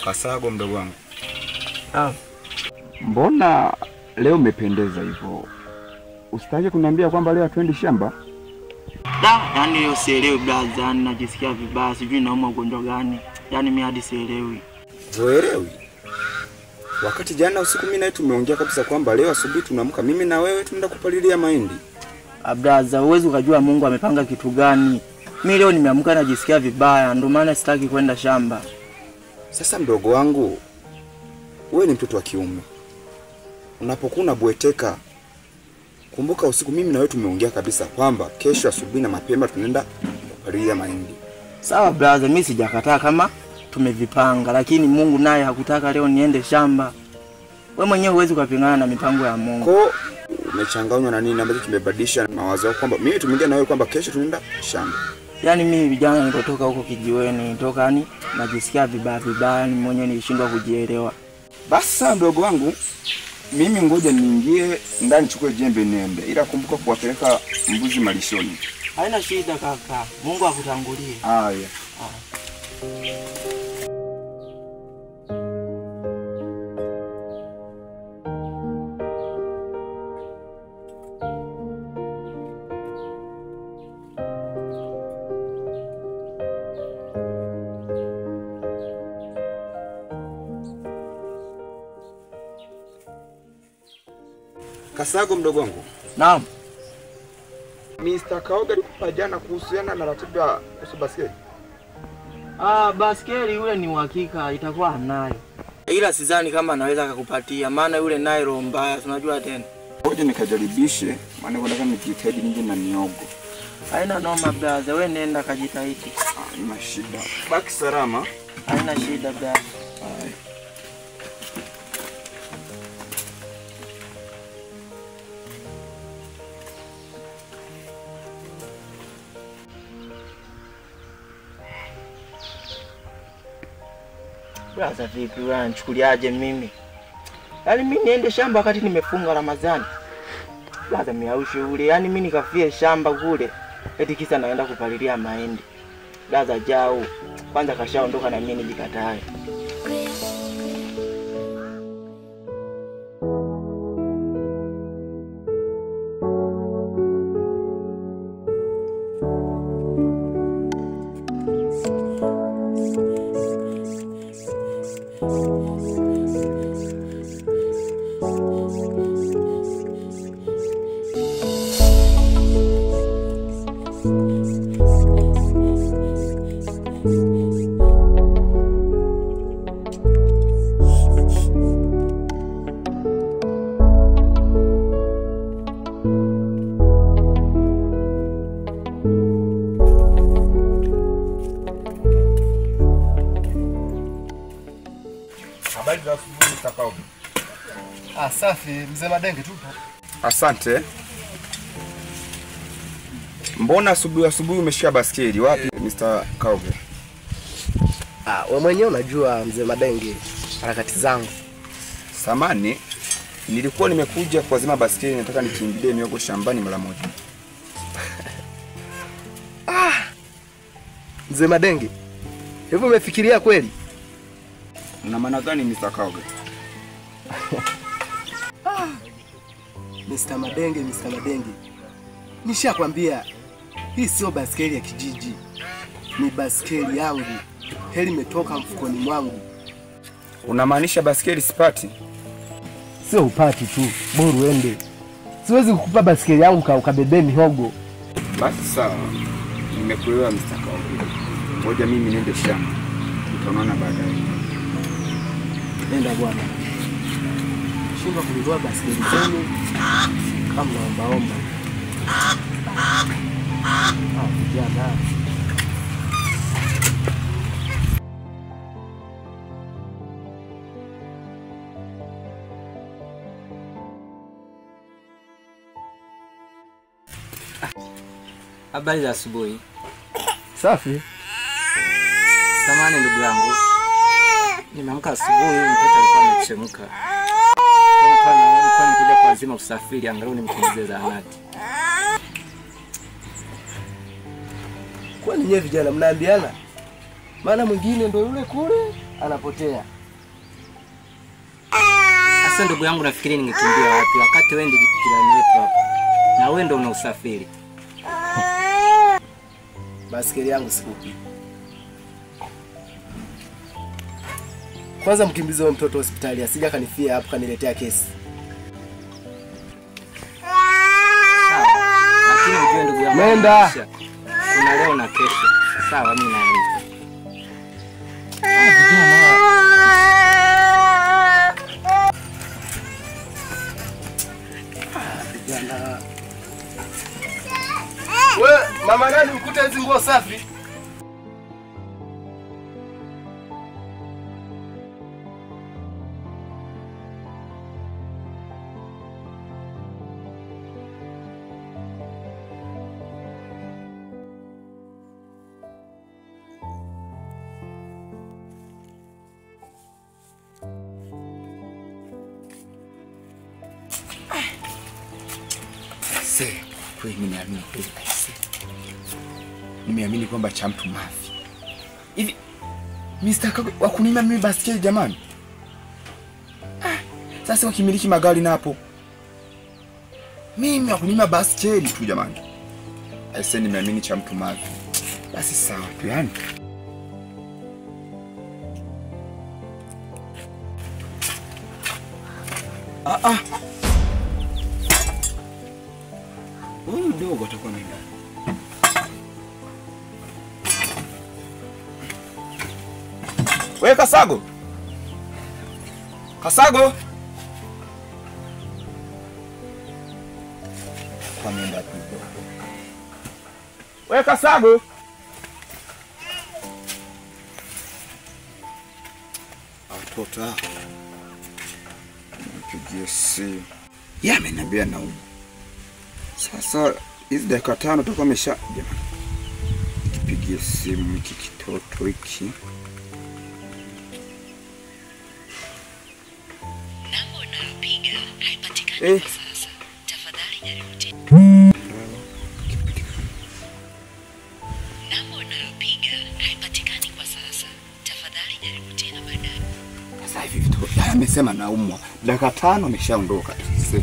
Kasago mdogo wangu. Mbona leo umependeza hivyo? Usitaki kuniambia kwamba leo twende shamba? Yani leo sielewi brother, yani najisikia vibaya, sijui naumwa ugonjwa gani. Yani mimi hadi sielewi. Uelewi? Wakati jana usiku mimi na wewe tumeongea kabisa kwamba leo asubuhi tunaamka mimi na wewe tunaenda kupalilia mahindi. Brother, uwezi ukajua Mungu amepanga kitu gani. Mimi leo nimeamka najisikia vibaya, ndio maana sitaki kwenda shamba. Sasa mdogo wangu, wewe ni mtoto wa kiume. Unapokuwa unabweteka, kumbuka usiku mimi na wewe tumeongea kabisa kwamba kesho asubuhi na mapema tunaenda kupalilia mahindi. Sawa brother, mimi sijakataa kama tumevipanga, lakini Mungu naye hakutaka leo niende shamba. Wewe mwenyewe huwezi kupingana na mipango ya Mungu. Kwa umechanganywa na nini ambacho tumebadilisha mawazo yako kwamba mimi tumeongea na wewe kwamba kesho tunaenda shamba? Yani mimi vijana nilipotoka huko kijiweni, nitoka yani najisikia vibaya, ni mwenyewe nilishindwa kujielewa. Basi mdogo wangu, mimi ngoja niingie ndani chukue jembe niende. Ila kumbuka kuwapeleka mbuzi malishoni. Haina shida kaka. Mungu akutangulie. Haya. Kasago mdogo wangu. Naam. Mr. Kaoga alikupa jana kuhusiana na ratiba kuhusu baskeli. Baskeli yule ni uhakika itakuwa hanayo. Ila sidhani kama anaweza kukupatia, maana yule naye roho mbaya, tunajua tena. Ngoja nikajaribishe, maana nataka nijitahidi nije na miogo. Haina noma brother, wewe nenda kajitahidi. Haina shida. Baki salama. Haina shida brother. Brother vipi wewe unanichukuliaje mimi? Yaani mimi niende shamba wakati nimefunga Ramadhani. Brother miaushi ule, yaani mimi nikafie shamba kule. Eti kisa naenda kupalilia mahindi. Brother jao, kwanza kashaondoka na mimi nijikatae. Habari za asubuhi Mr. Kaoga. Safi, mzee Madenge tupo. Asante. Mbona asubuhi umeshika baskeli? Wapi Mr. Kaoga? Wewe mwenyewe unajua mzee Madenge harakati zangu. Samani, nilikuwa nimekuja kuazima baskeli, nataka nikimbilie miogo shambani mara moja. Mzee Madenge, hivi umefikiria kweli? Una maana gani Mr. Kaoga? Mr. Madenge. Nishakwambia hii sio baskeli ya kijiji. Ni baskeli yangu. Heli imetoka mfukoni mwangu. Unamaanisha baskeli sipati? Sio upati tu, bora uende. Siwezi kukupa baskeli yangu ukabebe mihogo. Basi sawa. Nimekuelewa Mr. Kaoga. Ngoja mimi niende shamba. Tutaonana baadaye. Nenda bwana. Shindwa kununua baskeli zenu kama naomba. Vijana. Habari za asubuhi. Safi. Samahani ndugu yangu. Nimeamka asubuhi, mtoto alikuwa amechemka. Nilikuwa nikuja kwa lazima usafiri, angalau nimkimbize zahanati. Kwani nyewe vijana mnaambiana? Maana mwingine ndio yule kule anapotea. Sasa ndugu yangu, nafikiri ningekimbia wapi wakati wewe ndiye jirani yetu hapa. Na wewe ndio una usafiri. Baskeli yangu sikupi. Kwanza mkimbize huyo mtoto hospitali asija kanifia hapo kaniletea kesi. Sawa. Lakini ujue ndugu yangu. Nenda. Kuna leo na kesho. Sawa, mimi naenda. Vijana. Wewe mama nani ukuta hizo nguo safi? Nimeamini kwamba cha mtu mafi. Hivi Mr. Kagwe wakunima mimi baskeli jamani. Sasa wakimiliki magari napo. Mimi wakunima baskeli tu jamani. Aise nimeamini cha mtu mafi. Basi sawa tu yani. Huyu dogo atakuwa na ndani. Wewe Kasago. Kasago. Kwa nenda tu. Wewe Kasago. Atota. Mpigie simu. Yeye ameniambia naumwa. Sasa hizi dakika 5 tutakuwa amesha jamani. Kipigie simu hiki kitoto hiki. Namba unayopiga haipatikani kwa sasa. Tafadhali jaribu tena. Namba unayopiga haipatikani kwa sasa. Tafadhali jaribu tena baadaye. Sasa hivi vitoto. Yeye amesema naumwa. Dakika 5 ameshaondoka. Sasa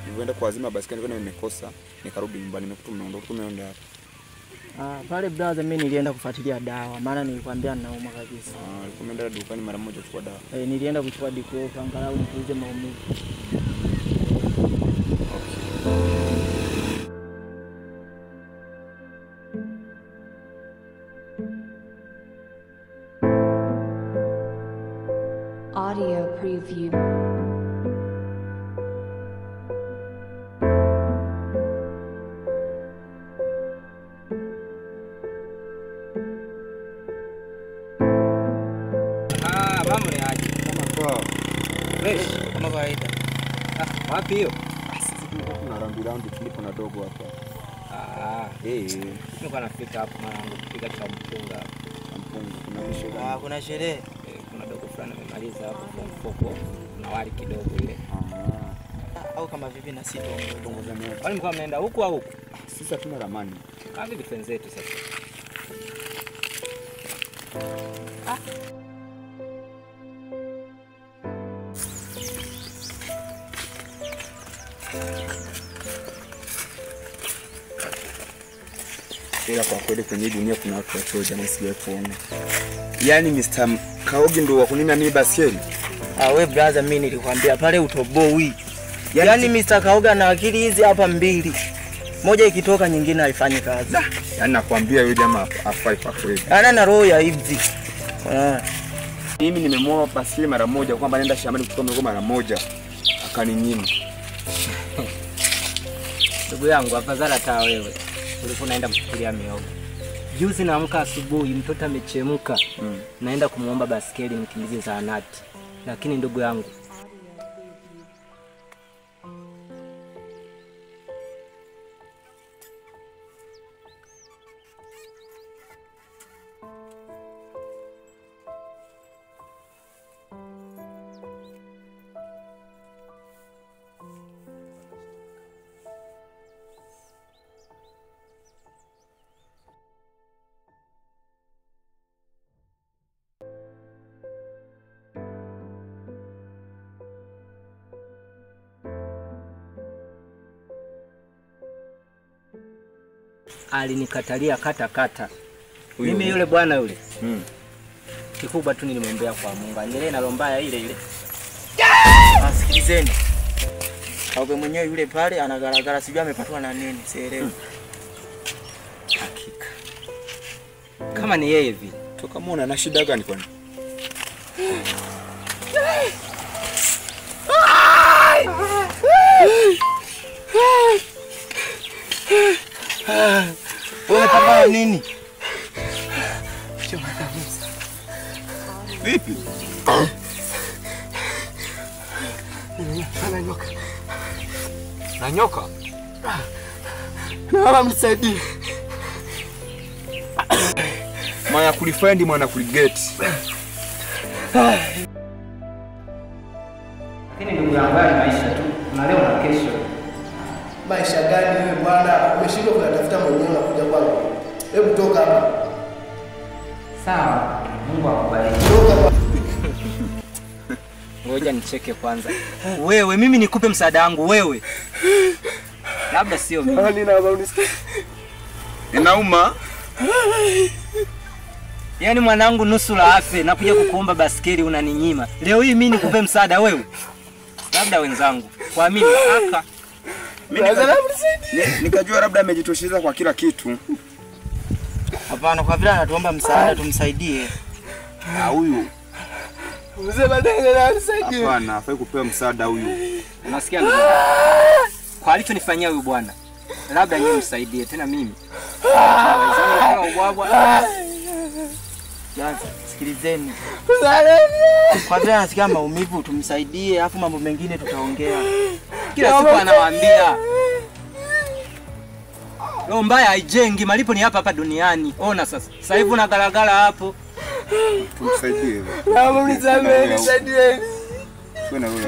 nilienda kwa azima baskeli nilikuwa nimekosa nikarudi nyumbani nimekuta mnaondoka tumeenda hapa. Pale brother mimi nilienda kufuatilia dawa maana nilikwambia nauma kabisa. Alikuwa ameenda dukani mara moja kuchukua dawa. Nilienda kuchukua diko angalau nipuuze maumivu. Audio preview. Mambo ni aje? Kama kwa Fresh kama kawaida. Wapi hiyo? sisi tuna round tulipo na dogo hapa. Nilikuwa nafika hapo mwanangu kupiga cha mpunga. Kuna sherehe. Kuna sherehe. Kuna dogo fulani amemaliza hapo kwa mfuko na wali kidogo ile. Au kama vipi na sisi Tuongozane. Wale mko mnaenda huku au huku? Sisi hatuna ramani. Kazi defense zetu sasa. Ila kwa kweli kwenye dunia kuna watu wachoja na sijawahi kuona. Yaani Mr. Kaogi ndio wa kunina mimi baskeli. We brother, mimi nilikwambia pale utoboi. Yaani Mr. Kaoga na akili hizi hapa mbili. Moja ikitoka nyingine haifanyi kazi. Yaani nakwambia yule jamaa afai kwa kweli. Ana na roho ya hivi. Mimi nimemuoa baskeli mara moja kwamba naenda shambani kuchukua mzigo mara moja. Akaninyima. Ndugu yangu, afadhali hata wewe ulikuwa unaenda kuchukulia miogo. Juzi naamka asubuhi mtoto amechemka. Naenda kumuomba baskeli nikimbize zahanati. Lakini ndugu yangu, alinikatalia kata. Mimi yule bwana yule. Kikubwa tu nilimwambia kwa Mungu. Endelee na lombaya ile. Sikilizeni. Kaoga mwenyewe yule pale anagaragara, sijui amepatwa na nini, sielewi. Hakika. Kama ni yeye hivi, Toka muona na shida gani kwani? Wewe papa nini? Vipi? Ana nyoka. Na nyoka? Naomba msaidie. Mwana kulifendi mwana kuligeti. lakini ndugu yangu ni maisha tu. Kuna leo na kesho. Maisha gani wewe bwana? Umeshindwa kutafuta mwenyewe na kuja kwangu. Hebu toka hapa. Sawa, Mungu akubariki. Toka hapa. Ngoja nicheke kwanza. Wewe, mimi nikupe msaada wangu wewe. Labda sio mimi. Inauma? Yaani mwanangu nusu la afe na kuja kukuomba baskeli unaninyima. Leo hii mimi nikupe msaada wewe. Labda wenzangu. Kwa mimi aka Nikajua labda amejitosheleza kwa kila kitu. Hapana, kwa vile anatuomba msaada tumsaidie. Huyu. Mzee Madenge na nisaidie. Hapana, hafai kupewa msaada huyu. unasikia ndugu? Kwa alichonifanyia huyu bwana. Labda yeye msaidie tena mimi. Wenzangu kama ubwabwa. Jaza, sikilizeni. Kwa vile anasikia maumivu tumsaidie, afu mambo mengine tutaongea. Kila siku anawaambia. Roho mbaya haijengi, malipo ni hapa duniani. Ona sasa. Sasa hivi unagalagala hapo. Tumsaidie. Naomba mnisamehe, nisaidie. Kuna huyo.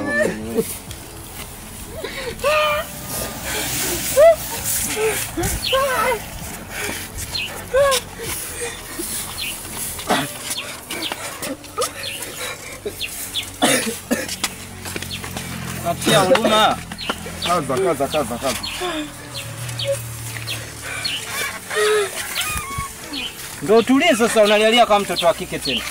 Natia huruma. Kaza. Ndio tulie sasa, unalialia kama mtoto wa kike tena.